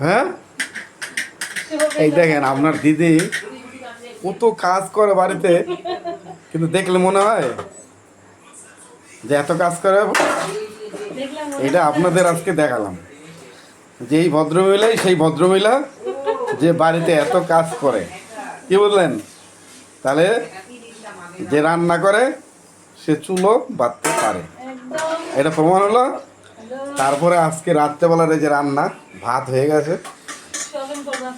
হ্যাঁ, এই দেখেন আপনার দিদি কত কাজ করে বাড়িতে, কিন্তু দেখলে মনে হয় যে এত কাজ করে। এটা আপনাদের আজকে দেখালাম যে এই ভদ্রমহিলাই সেই ভদ্রমহিলা যে বাড়িতে এত কাজ করে। কি বললেন? তাহলে যে রান্না করে সে চুলো বাঁধতে পারে, এটা প্রমাণ হলো। তারপরে আজকে রাত্রেবেলার এই যে রান্না ভাত হয়ে গেছে,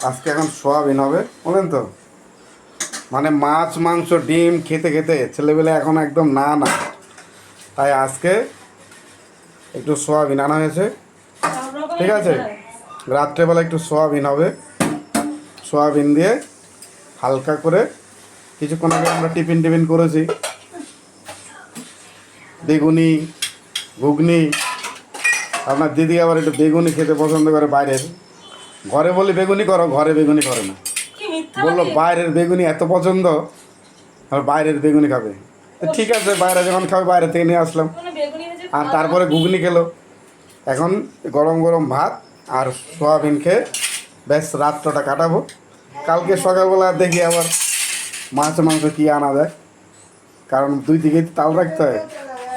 আজকে এখন সোয়াবিন হবে, বলেন তো। মানে মাছ মাংস ডিম খেতে খেতে ছেলেবেলে এখন একদম না না, তাই আজকে একটু সোয়াবিন আনা হয়েছে। ঠিক আছে, রাত্রেবেলা একটু সোয়াবিন হবে। সোয়াবিন দিয়ে হালকা করে কিছুক্ষণ আগে আমরা টিফিন করেছি, বেগুনি ঘুগনি। আপনার দিদি আবার একটু বেগুনি খেতে পছন্দ করে বাইরের। ঘরে বলি বেগুনি করো, ঘরে বেগুনি করে না, বললো বাইরের বেগুনি এত পছন্দ, আর বাইরের বেগুনি খাবে। তো ঠিক আছে, বাইরে যখন খাবে বাইরে থেকে নিয়ে আসলাম, আর তারপরে ঘুগনি খেলো। এখন গরম গরম ভাত আর সোয়াবিন খেয়ে ব্যাস রাত্রটা কাটাবো। কালকে সকালবেলা দেখি আবার মাছ মাংস কী আনা যায়, কারণ দুই দিকেই তাল রাখতে হয়।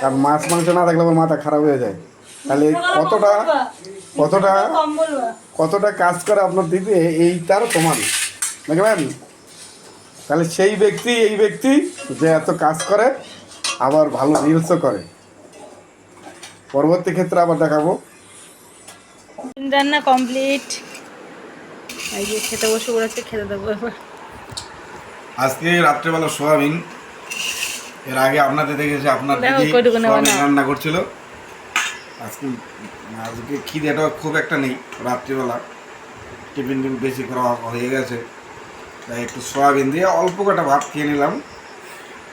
কারণ মাছ মাংস না থাকলে আমার মাথা খারাপ হয়ে যায়। তাহলে কতটা কতটা কতটা কাজ করে আপনার দিদি, এই তার প্রমাণ দেখলেন। তাহলে সেই ব্যক্তি এই ব্যক্তি যে এত কাজ করে আবার ভালো রিলসও করে। পরবর্তী ক্ষেত্রে আবার দেখাবো। রান্না কমপ্লিট, এই যে খেতে বসে পড়েছে, খেতে দেবো এবার। আজকে রাত্রেবেলা সোয়াবিন, এর আগে আপনাদের দেখেছি আপনার দিদি সোয়াবিন রান্না করছিল। আজকে খিদেটা খুব একটা নেই, রাত্রিবেলা টিফিন বেশি করা হয়ে গেছে, তাই একটু সোয়াবিন দিয়ে অল্প কটা ভাত খেয়ে নিলাম।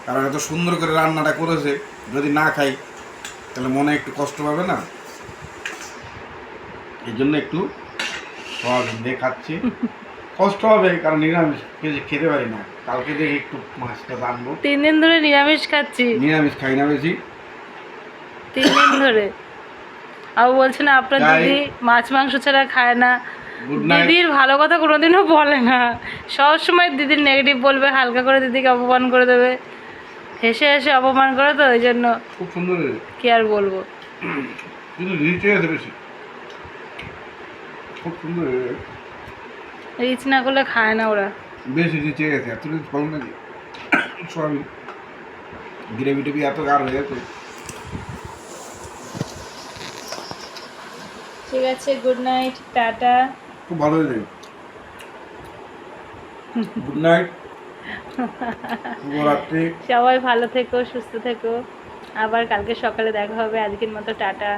কারণ এত সুন্দর করে রান্নাটা করেছে, যদি না খাই তাহলে মনে একটু কষ্ট পাবে না, এই জন্য একটু সোয়াবিন দিয়ে খাচ্ছি। কষ্ট হবে কারণ নিরামিষ খেতে পারি না। কালকে দেখি একটু মাছটা রাখবো। 3 দিন ধরে নিরামিষ খাচ্ছি, নিরামিষ খাই না বেশি 3 দিন ধরে। আর বলছে না আপনার দিদি মাছ মাংস ছাড়া খায় না। দিদির ভালো কথা কোনোদিনও বলে না, সবসময় দিদির নেগেটিভ বলবে, হালকা করে দিদিকে অপমান করে দেবে, হেসে হেসে অপমান করে। তো ওই জন্য খুব সুন্দর কি আর বলবো, কিন্তু রিচে আছে বেশি, খুব সুন্দর। রিচ না করলে খায় না ওরা, বেশি রিচে গেছে, এত রিচ ভালো নাকি সবই গ্রেভি টেভি এত গাঢ় হয়ে গেছে। ঠিক আছে, গুড নাইট, টাটা। খুব ভালো হয়েছে, গুড নাইট, শুভরাত্রি। সবাই ভালো থেকো, সুস্থ থেকো। আবার কালকে সকালে দেখা হবে। আজকের মতো টাটা।